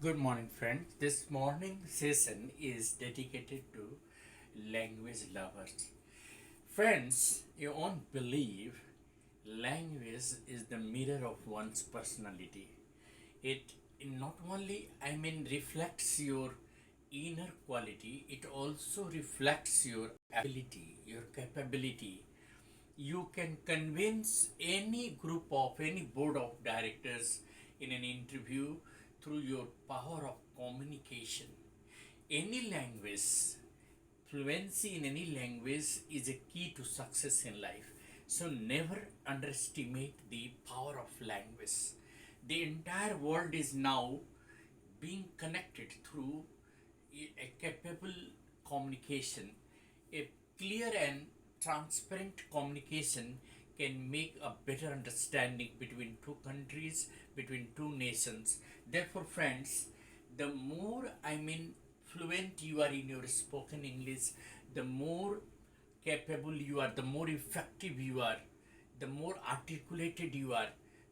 Good morning, friends. This morning session is dedicated to language lovers. Friends, you won't believe language is the mirror of one's personality. It not only, reflects your inner quality, it also reflects your ability, your capability. You can convince any group of any board of directors in an interview through your power of communication. Any language, fluency in any language is a key to success in life. So never underestimate the power of language. The entire world is now being connected through a capable communication. A clear and transparent communication can make a better understanding between two countries, between two nations. Therefore, friends, the more fluent you are in your spoken English, the more capable you are, the more effective you are, the more articulated you are,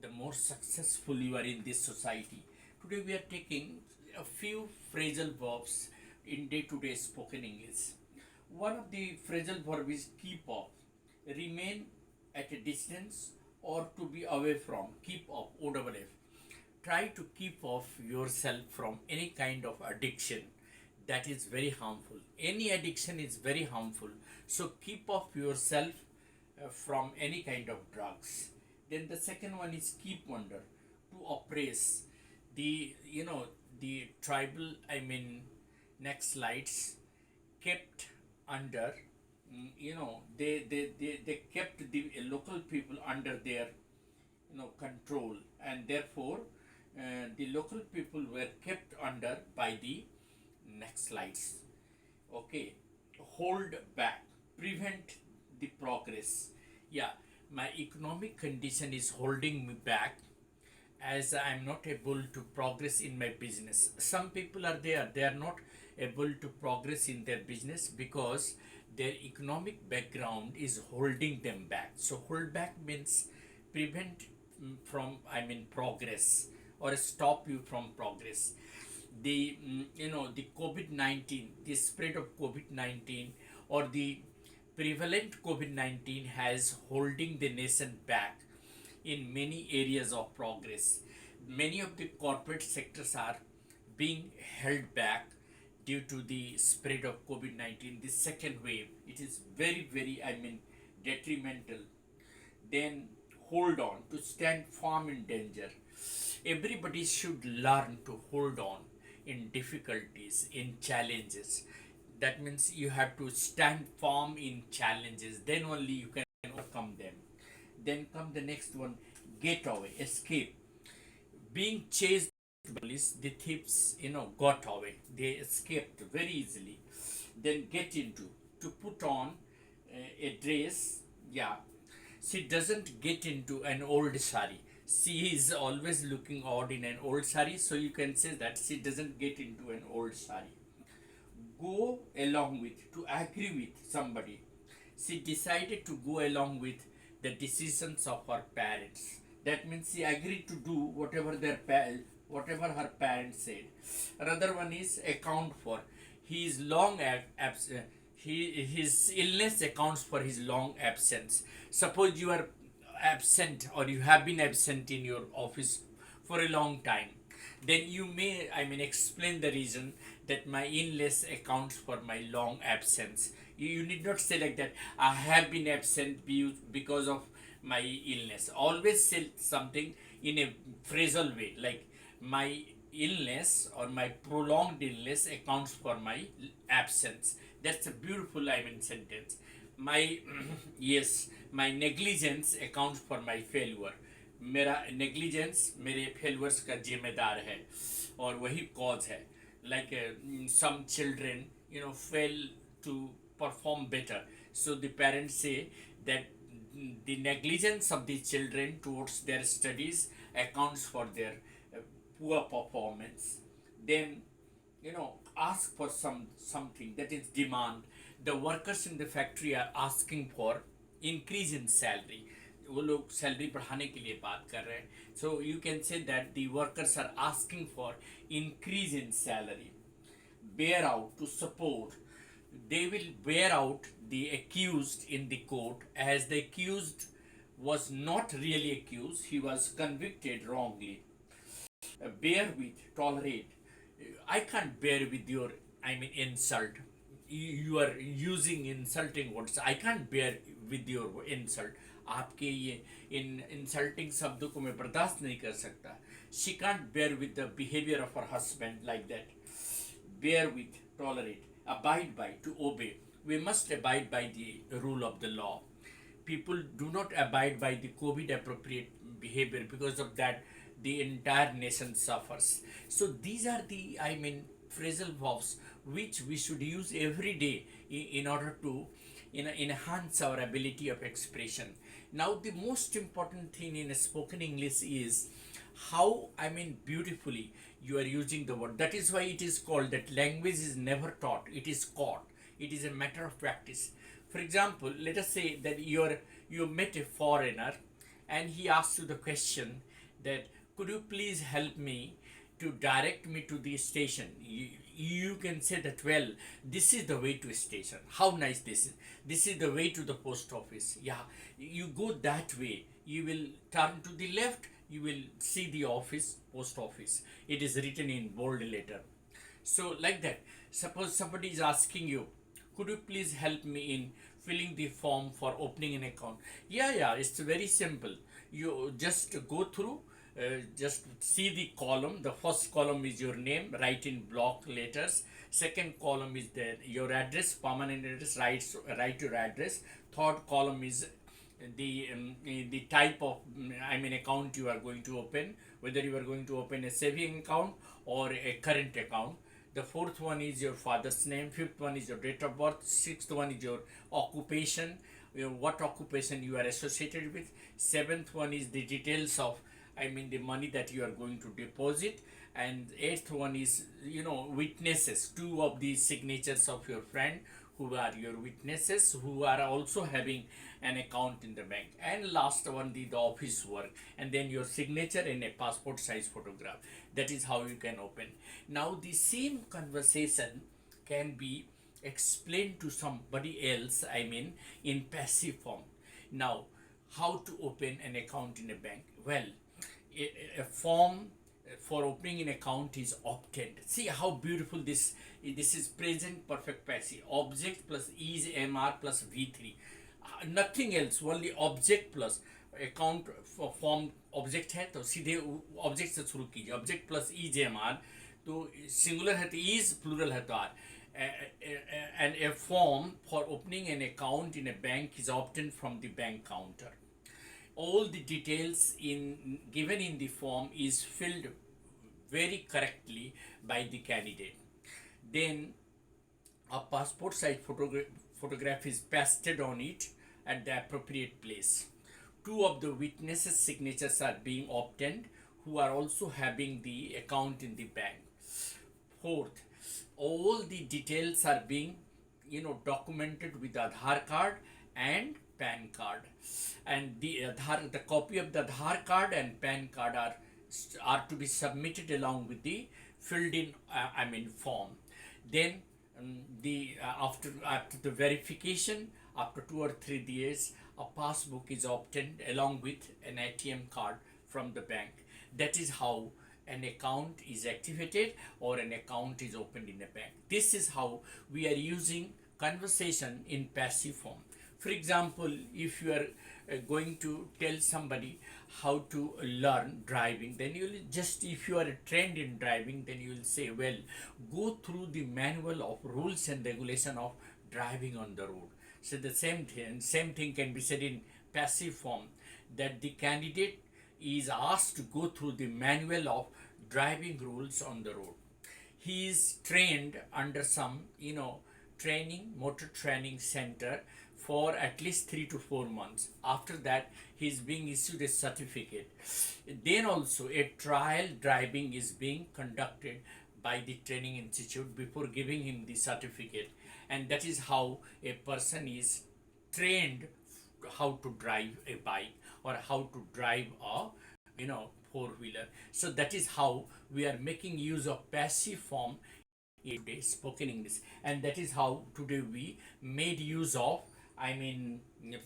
the more successful you are in this society. Today we are taking a few phrasal verbs in day-to-day spoken English. One of the phrasal verb is keep off, remain at a distance or to be away from. Keep off, OFF. Try to keep off yourself from any kind of addiction that is very harmful. Any addiction is very harmful. So keep off yourself from any kind of drugs. Then the second one is keep under, to oppress. The tribal, next slides, kept under, they kept the local people under their control, and therefore the local people were kept under by the next slides. Okay, hold back, prevent the progress. Yeah, my economic condition is holding me back as I'm not able to progress in my business. Some people are there, they are not able to progress in their business because their economic background is holding them back. So hold back means prevent from progress, or stop you from progress. The COVID-19, the spread of COVID-19, or the prevalent COVID-19 has holding the nation back in many areas of progress. Many of the corporate sectors are being held back due to the spread of COVID 19, the second wave. It is very, very, detrimental. Then hold on, to stand firm in danger. Everybody should learn to hold on in difficulties, in challenges. That means you have to stand firm in challenges, then only you can overcome them. Then come the next one, get away, escape. Being chased by police, the thieves, got away. They escaped very easily. Then get into, to put on a dress. Yeah, she doesn't get into an old sari. She is always looking odd in an old sari, so you can say that she doesn't get into an old sari. Go along with, to agree with somebody. She decided to go along with the decisions of her parents. That means she agreed to do whatever her parents said. Another one is account for. He is long absent. His illness accounts for his long absence. Suppose you are absent, or you have been absent in your office for a long time, then you may explain the reason that my illness accounts for my long absence. You need not say like that, I have been absent because of my illness. Always say something in a phrasal way, like my illness or my prolonged illness accounts for my absence. That's a beautiful sentence. My yes, my negligence accounts for my failure. मेरा negligence मेरे failures का जिम्मेदार है, और वही cause है. Like some children fail to perform better, so the parents say that the negligence of the children towards their studies accounts for their poor performance. Then ask for something, that is demand. The workers in the factory are asking for increase in salary. वो लोग salary बढ़ाने के लिए बात कर रहे हैं. So you can say that the workers are asking for increase in salary. Bear out to support, they will bear out the accused in the court, as the accused was not really accused, he was convicted wrongly. Bear with, tolerate. I can't bear with your, I mean, insult. You are using insulting words. I can't bear with your insult. आपके ये इन insulting शब्दों को मैं बर्दाश्त नहीं कर सकता. She can't bear with the behavior of her husband like that. Bear with, tolerate, abide by, to obey. We must abide by the rule of the law. People do not abide by the COVID appropriate behavior. Because of that, the entire nation suffers. So these are the, I mean, phrasal verbs which we should use every day in order to enhance our ability of expression. Now, the most important thing in spoken English is how, I mean, beautifully you are using the word. That is why it is called that language is never taught, it is caught. It is a matter of practice. For example, let us say that you met a foreigner and he asks you the question that could you please help me to direct me to the station. You can say that, well, this is the way to a station. How nice this is. This is the way to the post office. Yeah, you go that way. You will turn to the left. You will see the office, post office. It is written in bold letter. So like that, suppose somebody is asking you, could you please help me in filling the form for opening an account? Yeah, it's very simple. You just go through, just see the column. The first column is your name, write in block letters. Second column is your address, permanent address, write your address. Third column is the type of account you are going to open, whether you are going to open a saving account or a current account. The fourth one is your father's name. Fifth one is your date of birth. Sixth one is your occupation, what occupation you are associated with. Seventh one is the details of, the money that you are going to deposit. And eighth one is, witnesses, two of the signatures of your friend who are your witnesses, who are also having an account in the bank. And last one, the office work, and then your signature in a passport size photograph. That is how you can open. Now the same conversation can be explained to somebody else, in passive form. Now, how to open an account in a bank? Well, a form for opening an account is obtained. See how beautiful this is. Present perfect passive. Object plus is mr plus v3. Nothing else, only object plus account form. Object है तो सीधे object से शुरू कीजिए. Object plus is am are, तो singular है तो is, plural है तो are. And a form for opening an account in a bank is obtained from the bank counter. All the details given in the form is filled very correctly by the candidate. Then a passport size photograph is pasted on it at the appropriate place. Two of the witnesses' signatures are being obtained who are also having the account in the bank. Fourth, all the details are being documented with Aadhaar card and PAN card, and the copy of the Aadhaar card and PAN card are to be submitted along with the filled in form. Then after the verification, after 2 or 3 days, a passbook is obtained along with an ATM card from the bank. That is how an account is activated or an account is opened in a bank. This is how we are using conversation in passive form. For example, if you are going to tell somebody how to learn driving, then you will just, if you are trained in driving, then you will say, well, go through the manual of rules and regulation of driving on the road. So the same thing can be said in passive form, that the candidate is asked to go through the manual of driving rules on the road. He is trained under some motor training center for at least 3 to 4 months. After that, he is being issued a certificate. Then also a trial driving is being conducted by the training institute before giving him the certificate. And that is how a person is trained how to drive a bike or how to drive a four-wheeler. So that is how we are making use of passive form in today's spoken English, and that is how today we made use of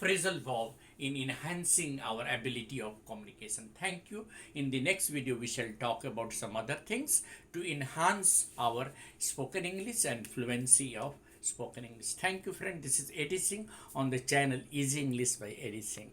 phrasal verb in enhancing our ability of communication. Thank you. In the next video we shall talk about some other things to enhance our spoken English and fluency of spoken English. Thank you, friend. This is Eddie Singh on the channel Easy English by Eddie Singh.